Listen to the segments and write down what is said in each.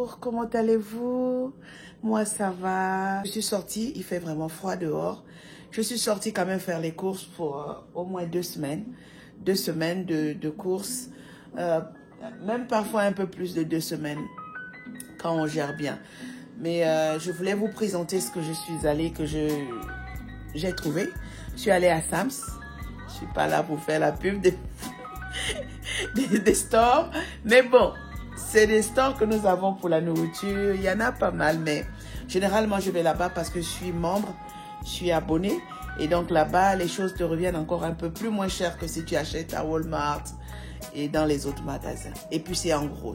bonjour, comment allez-vous? Moi ça va. Je suis sortie, il fait vraiment froid dehors. Je suis sortie quand même faire les courses pour au moins 2 semaines. 2 semaines de courses, même parfois un peu plus de 2 semaines quand on gère bien. Mais je voulais vous présenter ce que je suis allée, que j'ai trouvé. Je suis allée à Sam's. Je suis pas là pour faire la pub des stores. Mais bon, c'est des stores que nous avons pour la nourriture. Il y en a pas mal, mais généralement, je vais là-bas parce que je suis membre, je suis abonné. Et donc là-bas, les choses te reviennent encore un peu plus moins cher que si tu achètes à Walmart et dans les autres magasins. Et puis c'est en gros.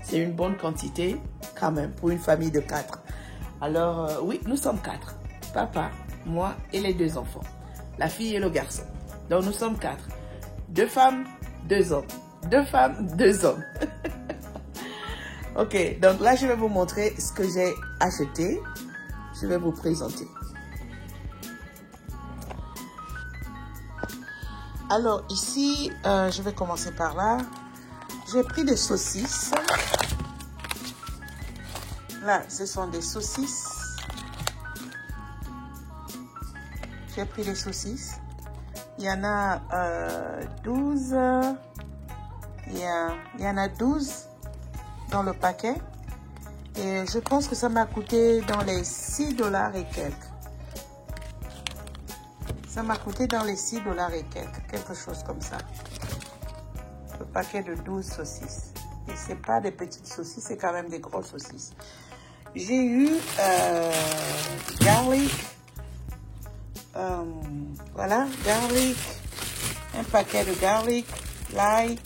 C'est une bonne quantité quand même pour une famille de 4. Alors oui, nous sommes 4. Papa, moi et les 2 enfants. La fille et le garçon. Donc nous sommes 4. 2 femmes, 2 hommes. 2 femmes, 2 hommes. Ok, donc là je vais vous montrer ce que j'ai acheté. Je vais vous présenter. Alors ici, je vais commencer par là. J'ai pris des saucisses. Là, ce sont des saucisses. J'ai pris des saucisses. Il y en a 12. Il y en a 12 dans le paquet. Et je pense que ça m'a coûté dans les $6 et quelques. Ça m'a coûté dans les $6 et quelques. Quelque chose comme ça. Le paquet de 12 saucisses. Et ce n'est pas des petites saucisses, c'est quand même des grosses saucisses. J'ai eu garlic. Voilà, garlic. Un paquet de garlic. L'ail.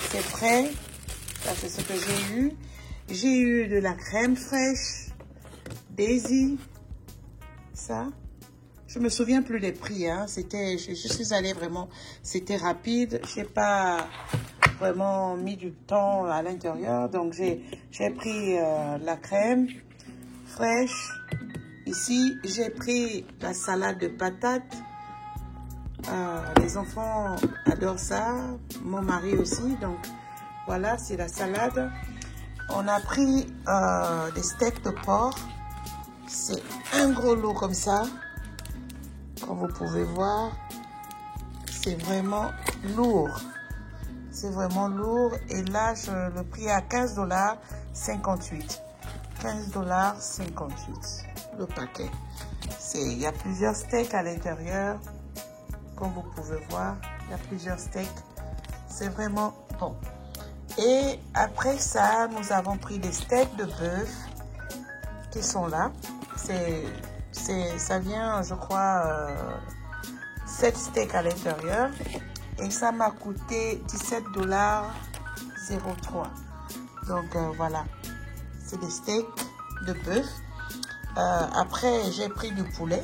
C'est frais. Ça, c'est ce que j'ai eu. J'ai eu de la crème fraîche. Daisy. Ça. Je me souviens plus des prix. Hein. Je suis allée vraiment. C'était rapide. Je n'ai pas vraiment mis du temps à l'intérieur. Donc, j'ai pris la crème fraîche. Ici, j'ai pris la salade de patates. Les enfants adorent ça. Mon mari aussi. Donc, voilà, c'est la salade. On a pris des steaks de porc. C'est un gros lot comme ça. Comme vous pouvez voir, c'est vraiment lourd. C'est vraiment lourd. Et là, je le pris à $15,58. $15,58 le paquet. Il y a plusieurs steaks à l'intérieur. Comme vous pouvez voir, il y a plusieurs steaks. C'est vraiment bon. Et après ça, nous avons pris des steaks de bœuf qui sont là. Ça vient, je crois, 7 steaks à l'intérieur. Et ça m'a coûté $17,03. Donc, voilà. C'est des steaks de bœuf. Après, j'ai pris du poulet.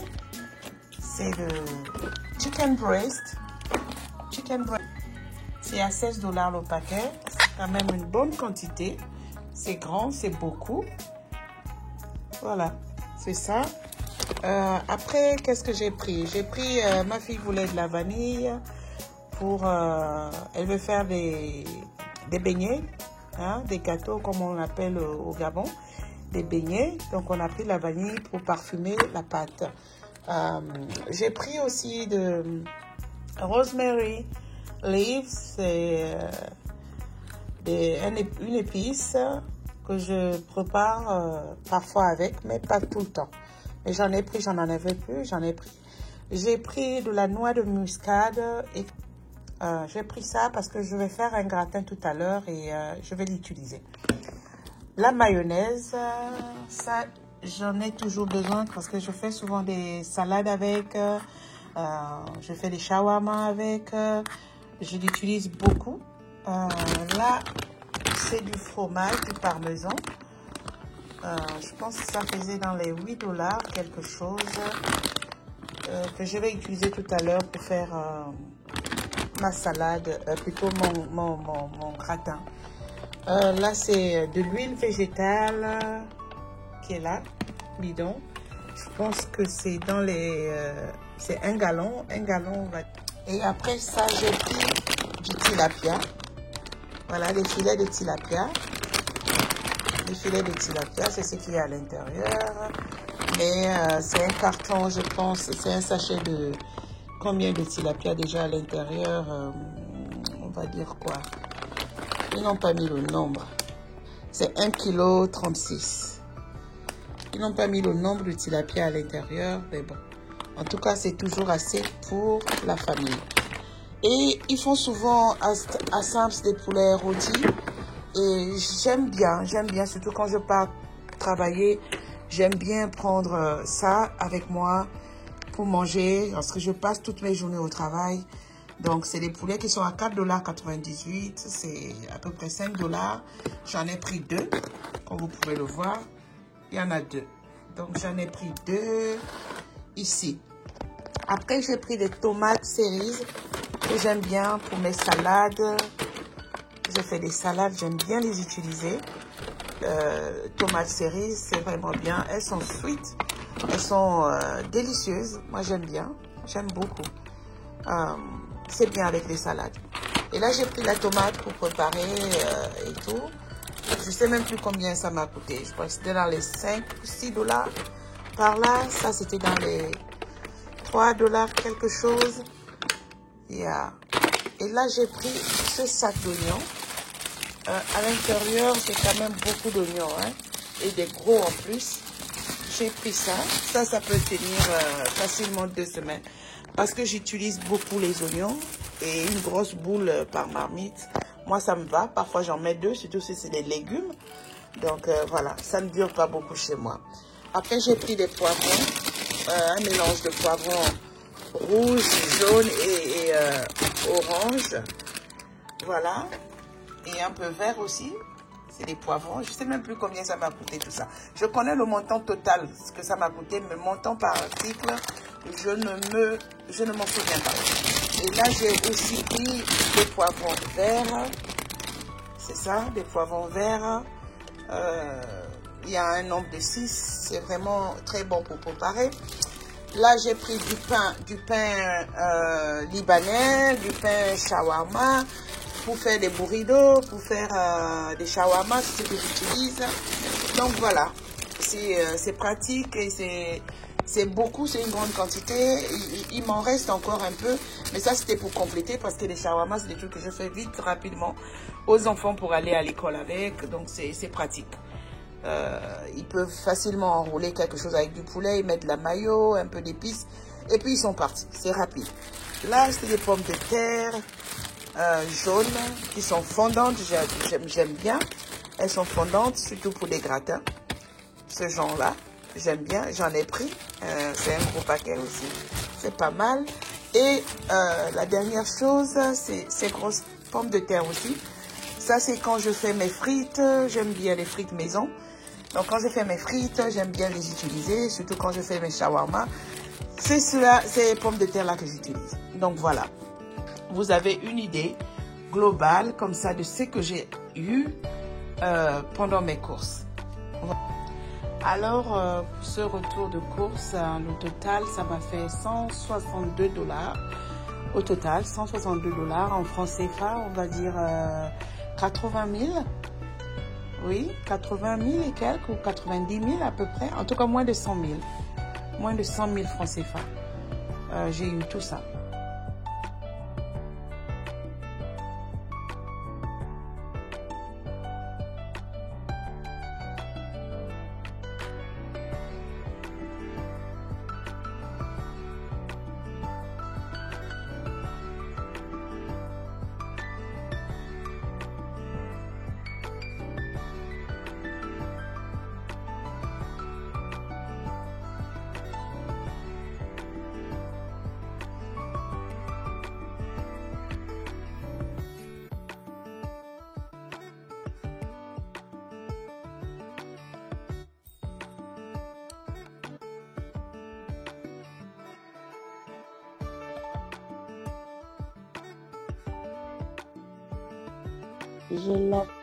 C'est le chicken breast. C'est à $16 le paquet. C'est quand même une bonne quantité. C'est grand, c'est beaucoup. Voilà, c'est ça. Après, qu'est-ce que j'ai pris? J'ai pris, ma fille voulait de la vanille elle veut faire des beignets, hein, des gâteaux comme on appelle au Gabon, des beignets. Donc, on a pris la vanille pour parfumer la pâte. J'ai pris aussi de rosemary leaves, c'est une épice que je prépare parfois avec, mais pas tout le temps. Mais j'en ai pris, j'en avais plus, j'en ai pris. J'ai pris de la noix de muscade et j'ai pris ça parce que je vais faire un gratin tout à l'heure et je vais l'utiliser. La mayonnaise, ça, j'en ai toujours besoin parce que je fais souvent des salades avec, je fais des shawarma avec, je l'utilise beaucoup. Là, c'est du fromage, du parmesan. Je pense que ça faisait dans les $8, quelque chose, que je vais utiliser tout à l'heure pour faire ma salade, plutôt mon gratin. Là, c'est de l'huile végétale qui est là, bidon. Je pense que c'est dans les... c'est un gallon. Et après ça, j'ai pris du tilapia. Voilà, des filets de tilapia. Les filets de tilapia, c'est ce qu'il y a à l'intérieur. Mais c'est un carton, je pense. C'est un sachet de... Combien de tilapia déjà à l'intérieur? On va dire quoi? Ils n'ont pas mis le nombre. C'est 1,36 kg. Ils n'ont pas mis le nombre de tilapia à l'intérieur. Mais bon. En tout cas, c'est toujours assez pour la famille. Et ils font souvent à Sam's des poulets rôtis. Et j'aime bien, surtout quand je pars travailler. J'aime bien prendre ça avec moi pour manger, parce que je passe toutes mes journées au travail. Donc, c'est des poulets qui sont à 4,98 $. C'est à peu près 5 $. J'en ai pris 2, comme vous pouvez le voir. Il y en a 2. Donc, j'en ai pris 2 ici. Après, j'ai pris des tomates cerises que j'aime bien pour mes salades. Je fais des salades, j'aime bien les utiliser. Tomates cerises, c'est vraiment bien. Elles sont sweet, elles sont délicieuses. Moi, j'aime bien, j'aime beaucoup. C'est bien avec les salades. Et là, j'ai pris la tomate pour préparer et tout. Je sais même plus combien ça m'a coûté. Je crois que c'était dans les 5 ou 6 $ par là. Ça, c'était dans les 3 $ quelque chose. Yeah. Et là, j'ai pris ce sac d'oignons. À l'intérieur, c'est quand même beaucoup d'oignons, hein, et des gros en plus. J'ai pris ça. Ça peut tenir facilement 2 semaines. Parce que j'utilise beaucoup les oignons et une grosse boule par marmite. Moi, ça me va. Parfois, j'en mets 2, surtout si c'est des légumes. Donc, voilà, ça ne dure pas beaucoup chez moi. Après, j'ai pris des poivrons. Un mélange de poivrons rouge, jaune et orange. Voilà. Et un peu vert aussi. C'est des poivrons. Je ne sais même plus combien ça m'a coûté tout ça. Je connais le montant total, ce que ça m'a coûté, mais montant par article, je ne m'en souviens pas. Et là, j'ai aussi pris des poivrons verts. C'est ça, des poivrons verts. Il y a un nombre de 6. C'est vraiment très bon pour préparer. Là, j'ai pris du pain libanais, du pain shawarma, pour faire des burritos, pour faire des shawarma, c'est ce que j'utilise. Donc voilà, c'est pratique et c'est beaucoup, c'est une grande quantité. Il m'en reste encore un peu, mais ça c'était pour compléter parce que les shawarma, c'est des trucs que je fais vite, rapidement aux enfants pour aller à l'école avec, donc c'est pratique. Ils peuvent facilement enrouler quelque chose avec du poulet, ils mettent de la mayo, un peu d'épices, et puis ils sont partis. C'est rapide. Là, c'est des pommes de terre jaunes qui sont fondantes. J'aime bien. Elles sont fondantes, surtout pour des gratins. Ce genre-là, j'aime bien. J'en ai pris. C'est un gros paquet aussi. C'est pas mal. Et la dernière chose, c'est ces grosses pommes de terre aussi. Ça, c'est quand je fais mes frites. J'aime bien les frites maison. Donc, quand je fais mes frites, j'aime bien les utiliser, surtout quand je fais mes shawarma. C'est ces pommes de terre-là que j'utilise. Donc, voilà. Vous avez une idée globale, comme ça, de ce que j'ai eu pendant mes courses. Alors, pour ce retour de course, le total, ça m'a fait 162 $. Au total, 162 $. En francs CFA, on va dire 80 000. Oui, 80 000 et quelques, ou 90 000 à peu près. En tout cas, moins de 100 000. Moins de 100 000 francs CFA. J'ai eu tout ça.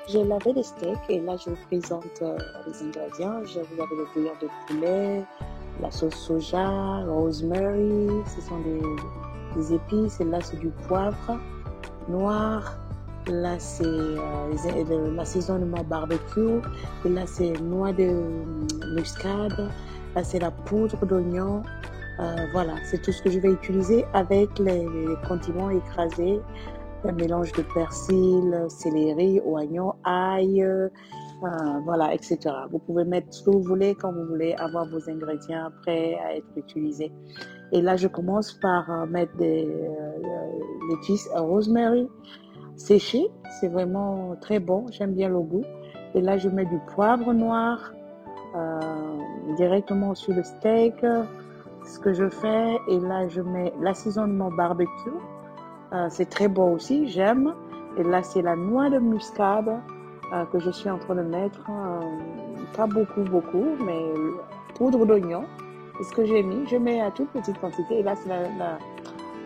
J'ai lavé les steaks et là je vous présente les ingrédients. Vous avez le bouillon de poulet, la sauce soja, rosemary, ce sont des épices et là c'est du poivre noir, Là, c'est l'assaisonnement barbecue. Et là, c'est noix de muscade. Là, c'est la poudre d'oignon. Voilà, c'est tout ce que je vais utiliser avec les condiments écrasés. Un mélange de persil, céleri, oignon, ail, voilà, etc. Vous pouvez mettre ce que vous voulez quand vous voulez avoir vos ingrédients prêts à être utilisés. Et là, je commence par mettre des lettuces rosemary séchées. C'est vraiment très bon. J'aime bien le goût. Et là, je mets du poivre noir directement sur le steak. Ce que je fais. Et là, je mets l'assaisonnement barbecue. C'est très bon aussi. J'aime. Et là, c'est la noix de muscade que je suis en train de mettre. Pas beaucoup, mais poudre d'oignon. C'est ce que j'ai mis. Je mets à toute petite quantité. Et là, c'est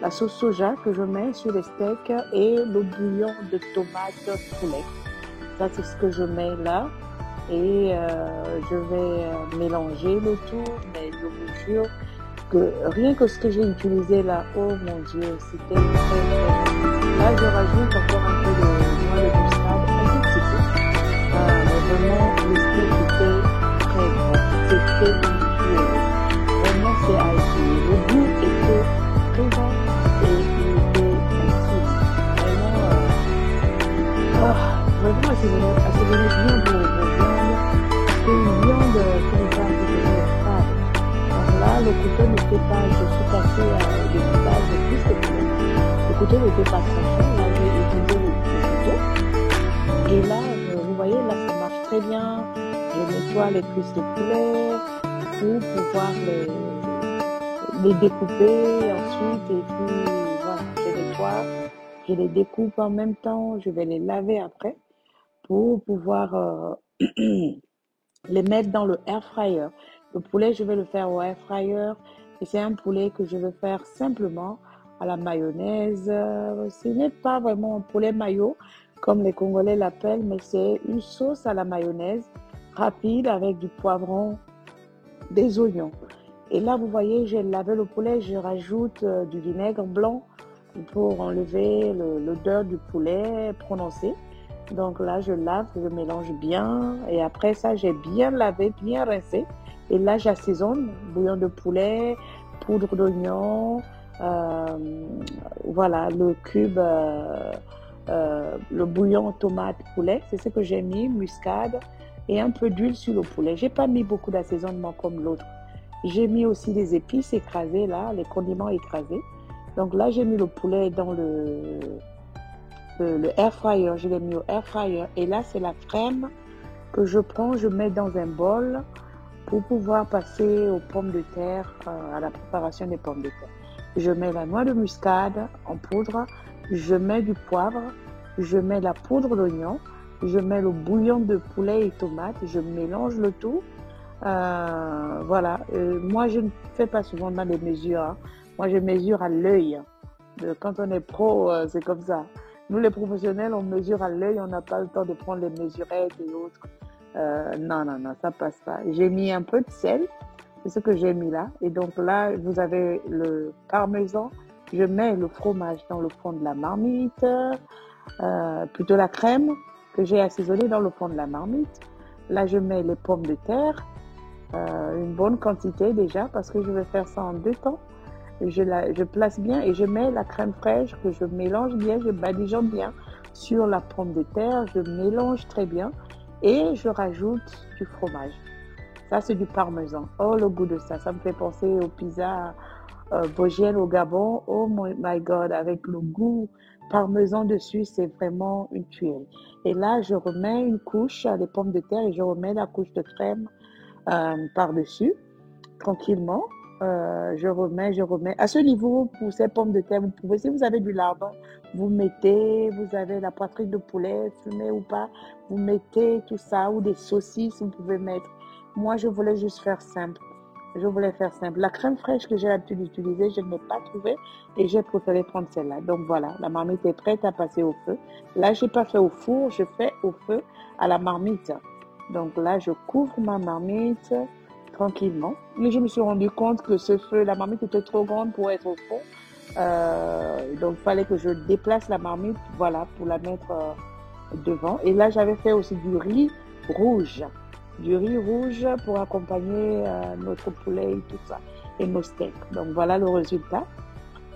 la sauce soja que je mets sur les steaks et le bouillon de tomate poulet. Ça, c'est ce que je mets là. Et je vais mélanger le tout. Mais je vous jure que rien que ce que j'ai utilisé là, oh mon Dieu, c'était très bon. Là, je rajoute encore un peu de noix de muscade, un tout petit peu. Mais vraiment, le steak était très bon. C'était une tuerie. Vraiment, c'est à essayer. Le goût était présent et il était intime. Vraiment, assaisonnez bien vos viandes. C'est une viande qui n'est pas stable. Donc là, le couteau n'était pas, je suis passée à des coupages de plus de poulet. Le couteau n'était pas tranchant. Là, j'ai utilisé le couteau. Et là, vous voyez, là, ça marche très bien. Je nettoie les cuisses de poulet pour pouvoir les découper ensuite. Et puis, voilà, je nettoie. Je les découpe en même temps. Je vais les laver après pour pouvoir les mettre dans le air fryer. Le poulet, je vais le faire au air fryer. Et c'est un poulet que je vais faire simplement à la mayonnaise. Ce n'est pas vraiment un poulet mayo, comme les Congolais l'appellent, mais c'est une sauce à la mayonnaise rapide avec du poivron, des oignons. Et là, vous voyez, j'ai lavé le poulet, je rajoute du vinaigre blanc pour enlever l'odeur du poulet prononcé. Donc là, je lave, je mélange bien. Et après ça, j'ai bien lavé, bien rincé. Et là, j'assaisonne, bouillon de poulet, poudre d'oignon, voilà, le cube, le bouillon tomate poulet, c'est ce que j'ai mis, muscade et un peu d'huile sur le poulet. J'ai pas mis beaucoup d'assaisonnement comme l'autre. J'ai mis aussi des épices écrasées là, les condiments écrasés. Donc là, j'ai mis le poulet dans le air fryer. Je l'ai mis au air fryer. Et là, c'est la crème que je prends, je mets dans un bol pour pouvoir passer aux pommes de terre, à la préparation des pommes de terre. Je mets la noix de muscade en poudre, je mets du poivre, je mets la poudre d'oignon, je mets le bouillon de poulet et tomate, je mélange le tout. Voilà. Moi, je ne fais pas souvent dans les mesures. Hein. Moi, je mesure à l'œil. Quand on est pro, c'est comme ça. Nous, les professionnels, on mesure à l'œil, on n'a pas le temps de prendre les mesurettes et autres. Non, ça passe pas. J'ai mis un peu de sel, c'est ce que j'ai mis là. Et donc là, vous avez le parmesan. Je mets le fromage dans le fond de la marmite, plutôt la crème que j'ai assaisonnée dans le fond de la marmite. Là, je mets les pommes de terre, une bonne quantité déjà, parce que je vais faire ça en 2 temps. Je place bien et je mets la crème fraîche que je mélange bien, je badigeonne bien sur la pomme de terre, je mélange très bien et je rajoute du fromage. Ça, c'est du parmesan. Oh, le goût de ça, ça me fait penser aux pizzas vosgiennes au Gabon. Oh my God, avec le goût parmesan dessus, c'est vraiment une tuerie. Et là, je remets une couche des pommes de terre et je remets la couche de crème par-dessus, tranquillement. Je remets. À ce niveau, pour ces pommes de terre, vous pouvez, si vous avez du lardon, vous mettez, vous avez la poitrine de poulet, fumée ou pas, vous mettez tout ça, ou des saucisses, vous pouvez mettre. Moi, je voulais juste faire simple. La crème fraîche que j'ai l'habitude d'utiliser, je ne l'ai pas trouvée et j'ai préféré prendre celle-là. Donc voilà, la marmite est prête à passer au feu. Là, j'ai pas fait au four, je fais au feu à la marmite. Donc là, je couvre ma marmite tranquillement. Mais je me suis rendu compte que la marmite était trop grande pour être au fond. Donc, il fallait que je déplace la marmite, voilà, pour la mettre devant. Et là, j'avais fait aussi rouge. Du riz rouge pour accompagner notre poulet et tout ça, et nos steaks. Donc, voilà le résultat.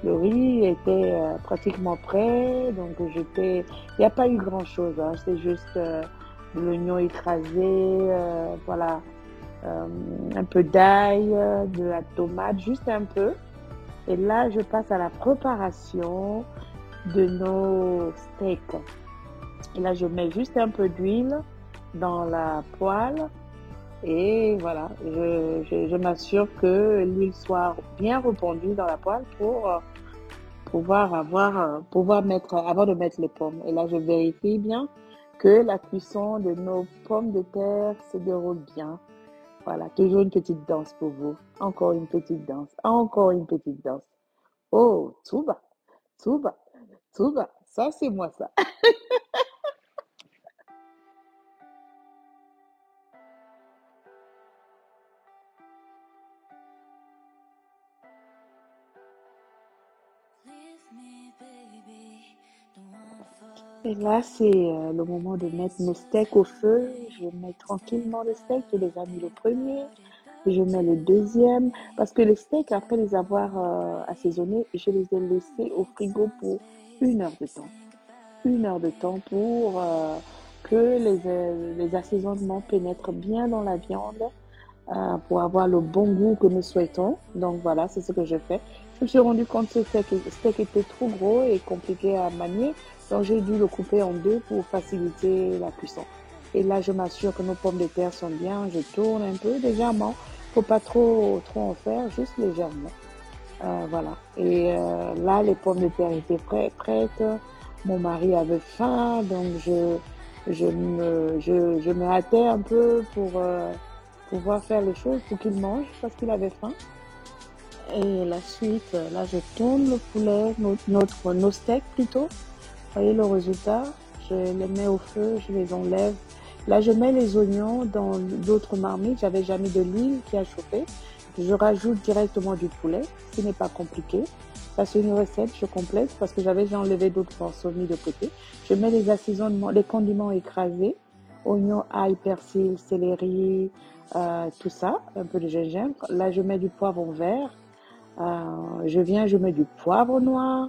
Le riz était pratiquement prêt, donc il n'y a pas eu grand-chose, hein. C'est juste de l'oignon écrasé, voilà, euh, un peu d'ail, de la tomate, juste un peu. Et là, je passe à la préparation de nos steaks. Et là, je mets juste un peu d'huile dans la poêle et voilà, je m'assure que l'huile soit bien répandue dans la poêle pour pouvoir mettre, avant de mettre les pommes. Et là, je vérifie bien que la cuisson de nos pommes de terre se déroule bien. Voilà, toujours une petite danse pour vous. Encore une petite danse. Encore une petite danse. Oh, tout va, tout va, tout va. Ça, c'est moi, ça. Et là, c'est le moment de mettre nos steaks au feu. Je mets tranquillement le steak. J'ai déjà mis le premier. Je mets le deuxième. Parce que les steaks, après les avoir assaisonnés, je les ai laissés au frigo pour 1 heure de temps. 1 heure de temps pour que les assaisonnements pénètrent bien dans la viande pour avoir le bon goût que nous souhaitons. Donc voilà, c'est ce que je fais. Je me suis rendu compte que ce steak était trop gros et compliqué à manier, donc j'ai dû le couper en deux pour faciliter la cuisson. Et là, je m'assure que nos pommes de terre sont bien. Je tourne un peu légèrement. Faut pas trop en faire, juste légèrement. Voilà. Et là, les pommes de terre étaient prêtes. Mon mari avait faim, donc je me hâtais un peu pour pouvoir faire les choses pour qu'il mange parce qu'il avait faim. Et la suite, là, je tourne le poulet, nos steaks plutôt. Vous voyez le résultat? Je les mets au feu, je les enlève. Là, je mets les oignons dans d'autres marmites. J'avais déjà mis de l'huile qui a chauffé. Je rajoute directement du poulet, ce qui n'est pas compliqué. Ça, c'est une recette, je complète parce que j'avais déjà enlevé d'autres morceaux mis de côté. Je mets les assaisonnements, les condiments écrasés, oignons, ail, persil, céleri, tout ça, un peu de gingembre. Là, je mets du poivron vert. Je mets du poivre noir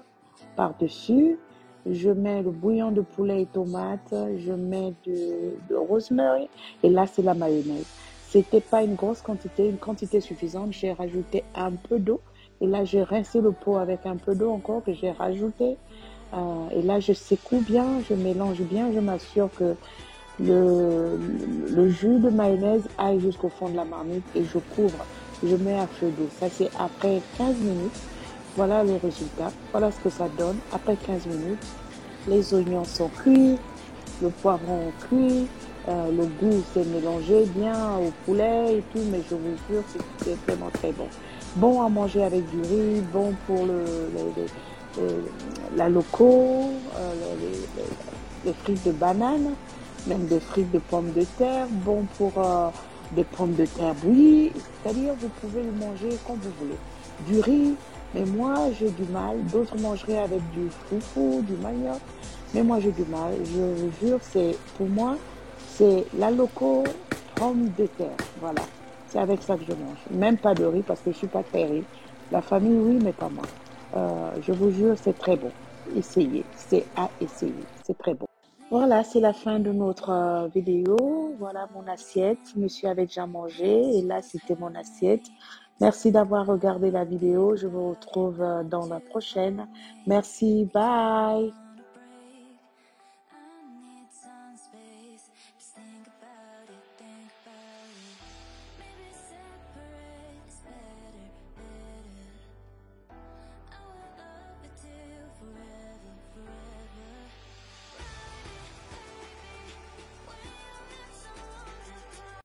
par-dessus. Je mets le bouillon de poulet et tomate. Je mets de rosemary. Et là, c'est la mayonnaise. C'était pas une grosse quantité, une quantité suffisante. J'ai rajouté un peu d'eau. Et là, j'ai rincé le pot avec un peu d'eau encore que j'ai rajouté. Et là, je secoue bien, je mélange bien. Je m'assure que le, le jus de mayonnaise aille jusqu'au fond de la marmite et je couvre. Je mets à feu doux. Ça, c'est après 15 minutes. Voilà le résultat. Voilà ce que ça donne. Après 15 minutes, les oignons sont cuits, le poivron est cuit, le goût s'est mélangé bien au poulet et tout, mais je vous jure, c'est vraiment très bon. Bon à manger avec du riz, bon pour la loco, les frites de banane, même des frites de pommes de terre, bon pour des pommes de terre bouillies, c'est-à-dire vous pouvez le manger comme vous voulez. Du riz, mais moi j'ai du mal, d'autres mangeraient avec du foufou, du manioc, mais moi j'ai du mal, je vous jure, c'est pour moi, c'est la loco pomme de terre, voilà. C'est avec ça que je mange. Même pas de riz parce que je suis pas très riz. La famille, oui, mais pas moi. Je vous jure, c'est très bon. Essayez, c'est à essayer, c'est très bon. Voilà, c'est la fin de notre vidéo. Voilà mon assiette. Monsieur avait déjà mangé et là, c'était mon assiette. Merci d'avoir regardé la vidéo. Je vous retrouve dans la prochaine. Merci, bye.